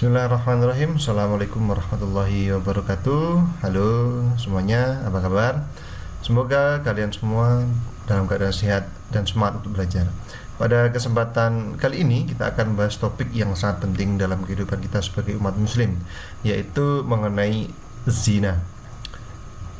Bismillahirrahmanirrahim. Assalamualaikum warahmatullahi wabarakatuh. Halo semuanya, apa kabar? Semoga kalian semua dalam keadaan sehat dan semangat untuk belajar. Pada kesempatan kali ini kita akan bahas topik yang sangat penting dalam kehidupan kita sebagai umat muslim, yaitu mengenai zina.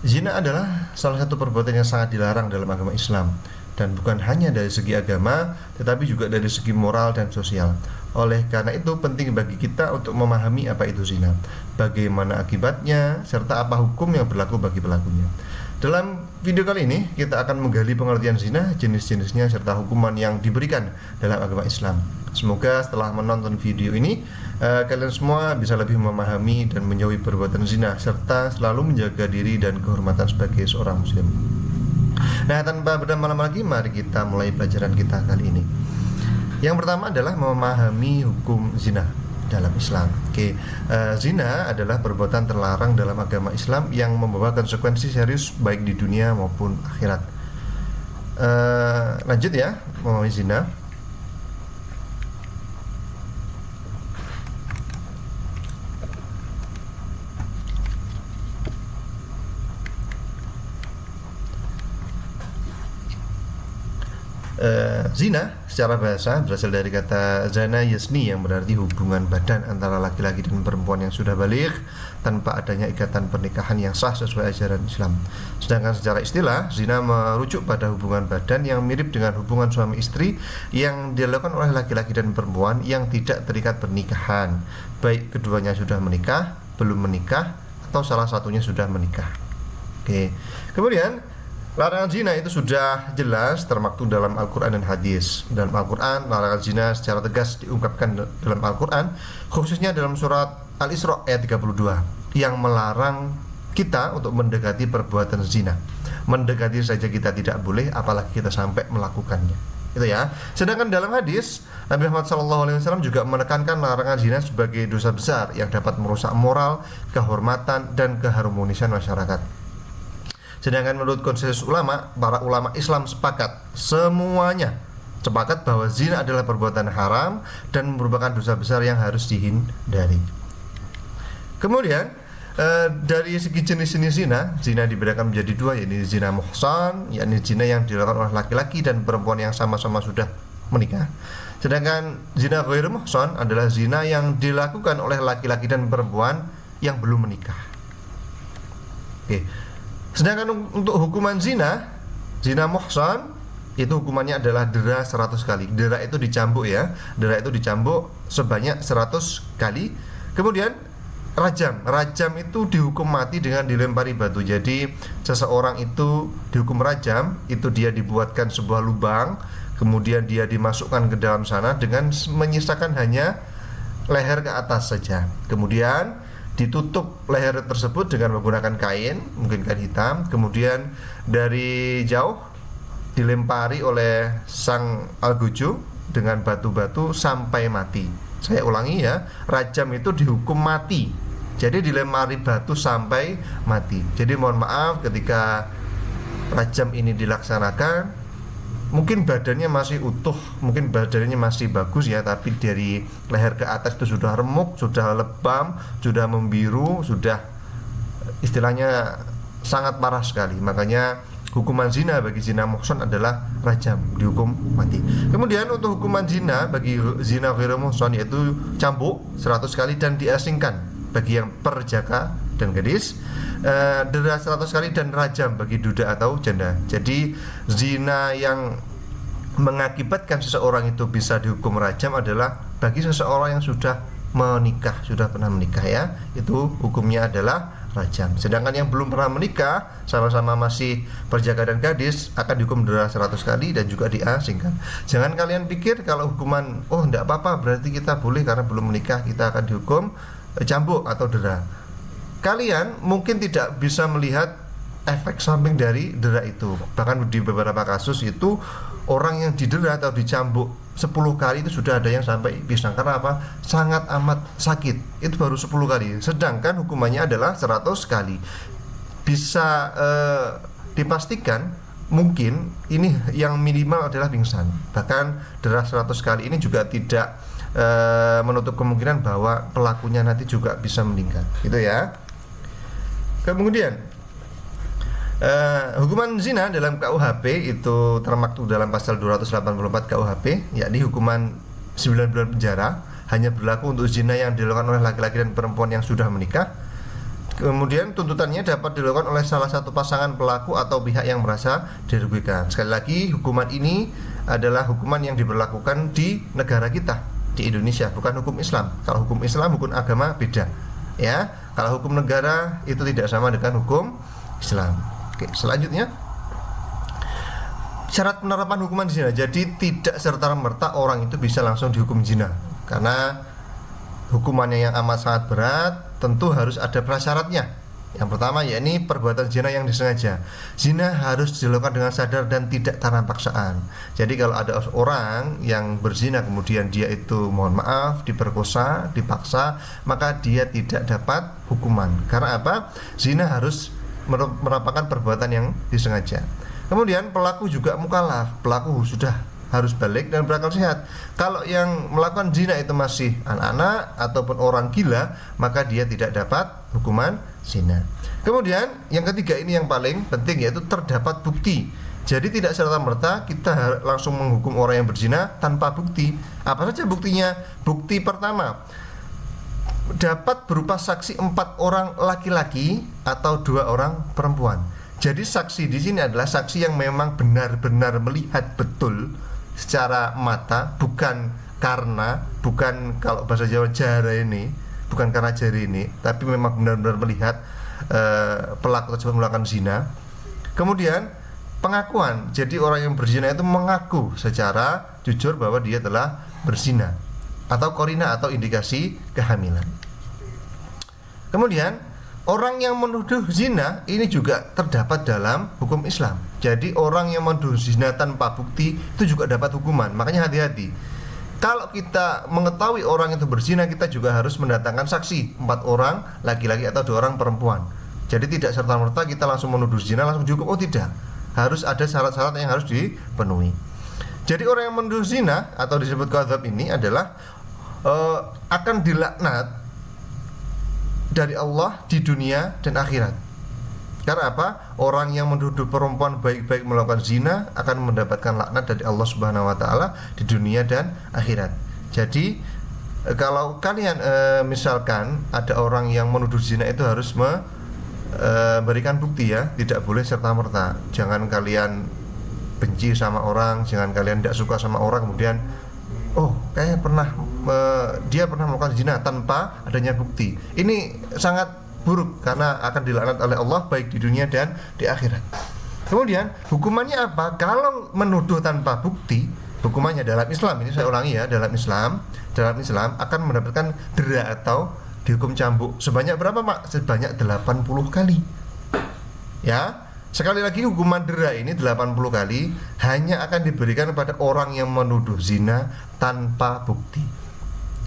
Zina adalah salah satu perbuatan yang sangat dilarang dalam agama Islam, dan bukan hanya dari segi agama tetapi juga dari segi moral dan sosial. Oleh karena itu penting bagi kita untuk memahami apa itu zina, bagaimana akibatnya, serta apa hukum yang berlaku bagi pelakunya. Dalam video kali ini kita akan menggali pengertian zina, jenis-jenisnya, serta hukuman yang diberikan dalam agama Islam. Semoga setelah menonton video ini kalian semua bisa lebih memahami dan menjauhi perbuatan zina, serta selalu menjaga diri dan kehormatan sebagai seorang muslim. Nah, tanpa berlama-lama lagi, mari kita mulai pelajaran kita kali ini. Yang pertama adalah memahami hukum zina dalam Islam. Zina adalah perbuatan terlarang dalam agama Islam yang membawa konsekuensi serius baik di dunia maupun akhirat. Lanjut ya, memahami zina. Zina secara bahasa berasal dari kata zana yasni, yang berarti hubungan badan antara laki-laki dan perempuan yang sudah baligh tanpa adanya ikatan pernikahan yang sah sesuai ajaran Islam. Sedangkan secara istilah, zina merujuk pada hubungan badan yang mirip dengan hubungan suami istri yang dilakukan oleh laki-laki dan perempuan yang tidak terikat pernikahan, baik keduanya sudah menikah, belum menikah, atau salah satunya sudah menikah. Kemudian larangan zina itu sudah jelas termaktub dalam Al-Quran dan hadis. Dalam Al-Quran, larangan zina secara tegas diungkapkan dalam Al-Quran, khususnya dalam surat Al-Isra ayat 32, yang melarang kita untuk mendekati perbuatan zina. Mendekati saja kita tidak boleh, apalagi kita sampai melakukannya. Itu ya. Sedangkan dalam hadis, Nabi Muhammad SAW juga menekankan larangan zina sebagai dosa besar yang dapat merusak moral, kehormatan, dan keharmonisan masyarakat. Sedangkan menurut konsensus ulama, para ulama Islam semuanya sepakat bahwa zina adalah perbuatan haram dan merupakan dosa besar yang harus dihindari. Kemudian dari segi jenis-jenis zina dibedakan menjadi dua, yaitu zina muhsan, yakni zina yang dilakukan oleh laki-laki dan perempuan yang sama-sama sudah menikah. Sedangkan zina ghairu muhsan adalah zina yang dilakukan oleh laki-laki dan perempuan yang belum menikah. Sedangkan untuk hukuman zina muhsan, itu hukumannya adalah dera 100 kali. Dera itu dicambuk ya. Dera itu dicambuk sebanyak 100 kali. Kemudian rajam itu dihukum mati dengan dilempari batu. Jadi seseorang itu dihukum rajam, itu dia dibuatkan sebuah lubang, kemudian dia dimasukkan ke dalam sana dengan menyisakan hanya leher ke atas saja. Kemudian ditutup leher tersebut dengan menggunakan kain, mungkin kain hitam. Kemudian dari jauh dilempari oleh sang algojo dengan batu-batu sampai mati. Saya ulangi ya, rajam itu dihukum mati, jadi dilempari batu sampai mati. Jadi mohon maaf, ketika rajam ini dilaksanakan, mungkin badannya masih utuh, mungkin badannya masih bagus ya, tapi dari leher ke atas itu sudah remuk, sudah lebam, sudah membiru, sudah istilahnya sangat parah sekali. Makanya hukuman zina bagi zina muhsan adalah rajam, dihukum mati. Kemudian untuk hukuman zina bagi zina ghairu muhsan, yaitu cambuk 100 kali dan diasingkan bagi yang perjaka dan gadis, dera 100 kali dan rajam bagi duda atau janda. Jadi zina yang mengakibatkan seseorang itu bisa dihukum rajam adalah bagi seseorang yang sudah menikah, sudah pernah menikah ya, itu hukumnya adalah rajam. Sedangkan yang belum pernah menikah, sama-sama masih perjaka dan gadis, akan dihukum dera 100 kali dan juga diasingkan. Jangan kalian pikir kalau hukuman, oh enggak apa-apa, berarti kita boleh karena belum menikah, kita akan dihukum cambuk atau dera. Kalian mungkin tidak bisa melihat efek samping dari dera itu. Bahkan di beberapa kasus itu orang yang didera atau dicambuk 10 kali itu sudah ada yang sampai pingsan. Karena apa? Sangat amat sakit. Itu baru 10 kali. Sedangkan hukumannya adalah 100 kali. Bisa dipastikan mungkin ini yang minimal adalah pingsan. Bahkan derah 100 kali ini juga tidak menutup kemungkinan bahwa pelakunya nanti juga bisa meninggal, gitu ya. Kemudian hukuman zina dalam KUHP itu termaktub dalam pasal 284 KUHP, yakni hukuman 9 bulan penjara, hanya berlaku untuk zina yang dilakukan oleh laki-laki dan perempuan yang sudah menikah. Kemudian tuntutannya dapat dilakukan oleh salah satu pasangan pelaku atau pihak yang merasa dirugikan. Sekali lagi, hukuman ini adalah hukuman yang diberlakukan di negara kita, di Indonesia, bukan hukum Islam. Kalau hukum Islam, hukum agama beda, ya. Kalau hukum negara itu tidak sama dengan hukum Islam. Oke, selanjutnya syarat penerapan hukuman zina. Jadi tidak serta-merta orang itu bisa langsung dihukum zina, karena hukumannya yang amat sangat berat, tentu harus ada prasyaratnya. Yang pertama yakni perbuatan zina yang disengaja. Zina harus dilakukan dengan sadar dan tidak karena paksaan. Jadi kalau ada orang yang berzina kemudian dia itu mohon maaf diperkosa, dipaksa, maka dia tidak dapat hukuman. Karena apa? Zina harus merupakan perbuatan yang disengaja. Kemudian pelaku juga mukallaf, pelaku sudah harus balik dan berakal sehat. Kalau yang melakukan zina itu masih anak-anak ataupun orang gila, maka dia tidak dapat hukuman zina. Kemudian yang ketiga ini yang paling penting, yaitu terdapat bukti. Jadi tidak serta-merta kita langsung menghukum orang yang berzina tanpa bukti. Apa saja buktinya? Bukti pertama dapat berupa saksi 4 orang laki-laki atau 2 orang perempuan. Jadi saksi di sini adalah saksi yang memang benar-benar melihat betul secara mata, bukan kalau bahasa Jawa jara ini, bukan karena jari ini, tapi memang benar-benar melihat pelaku tersebut melakukan zina. Kemudian pengakuan, jadi orang yang berzina itu mengaku secara jujur bahwa dia telah berzina, atau korina atau indikasi kehamilan. Kemudian orang yang menuduh zina ini juga terdapat dalam hukum Islam. Jadi orang yang menuduh zina tanpa bukti itu juga dapat hukuman. Makanya hati-hati. Kalau kita mengetahui orang itu berzina, kita juga harus mendatangkan saksi 4 orang laki-laki atau 2 orang perempuan. Jadi tidak serta-merta kita langsung menuduh zina langsung dihukum. Oh tidak, harus ada syarat-syarat yang harus dipenuhi. Jadi orang yang menuduh zina atau disebut kadzab ini adalah akan dilaknat dari Allah di dunia dan akhirat. Karena apa? Orang yang menuduh perempuan baik-baik melakukan zina akan mendapatkan laknat dari Allah Subhanahu wa taala di dunia dan akhirat. Jadi kalau kalian misalkan ada orang yang menuduh zina, itu harus memberikan bukti ya, tidak boleh serta-merta. Jangan kalian benci sama orang, jangan kalian tidak suka sama orang kemudian kayaknya dia pernah melakukan zina tanpa adanya bukti. Ini sangat buruk karena akan dilaknat oleh Allah baik di dunia dan di akhirat. Kemudian hukumannya apa? Kalau menuduh tanpa bukti, hukumannya dalam Islam, ini saya ulangi ya, dalam Islam akan mendapatkan dera atau dihukum cambuk. Sebanyak berapa, Mak? Sebanyak 80 kali. Ya. Sekali lagi, hukuman dera ini 80 kali hanya akan diberikan kepada orang yang menuduh zina tanpa bukti.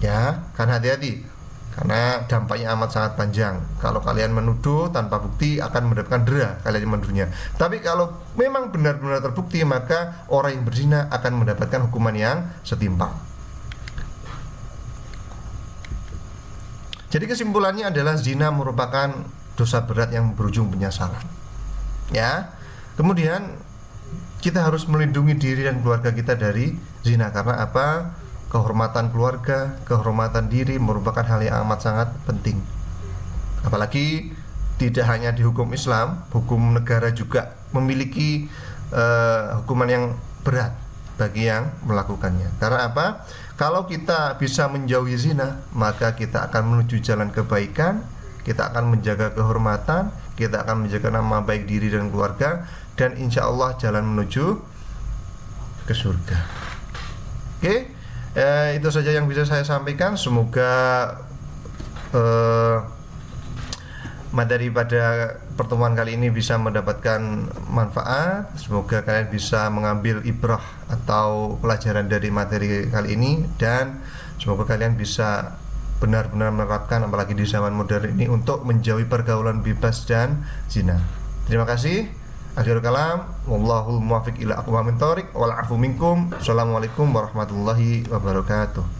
Ya, kan hati-hati. Karena dampaknya amat sangat panjang. Kalau kalian menuduh tanpa bukti akan mendapatkan dera kalian yang menuduhnya. Tapi kalau memang benar-benar terbukti, maka orang yang berzina akan mendapatkan hukuman yang setimpal. Jadi kesimpulannya adalah zina merupakan dosa berat yang berujung penyesalan. Ya. Kemudian kita harus melindungi diri dan keluarga kita dari zina. Karena apa? Kehormatan keluarga, kehormatan diri merupakan hal yang amat sangat penting. Apalagi tidak hanya di hukum Islam, hukum negara juga memiliki hukuman yang berat bagi yang melakukannya. Karena apa? Kalau kita bisa menjauhi zina, maka kita akan menuju jalan kebaikan, kita akan menjaga kehormatan, kita akan menjaga nama baik diri dan keluarga, dan insya Allah jalan menuju ke surga. Oke? Itu saja yang bisa saya sampaikan. Semoga materi pada pertemuan kali ini bisa mendapatkan manfaat. Semoga kalian bisa mengambil ibrah atau pelajaran dari materi kali ini, dan semoga kalian bisa benar-benar menerapkan, apalagi di zaman modern ini, untuk menjauhi pergaulan bebas dan zina. Terima kasih. Akhirul kalam, wallahul muwaffiq ila aqwamit thoriq, wal afu minkum. Assalamualaikum warahmatullahi wabarakatuh.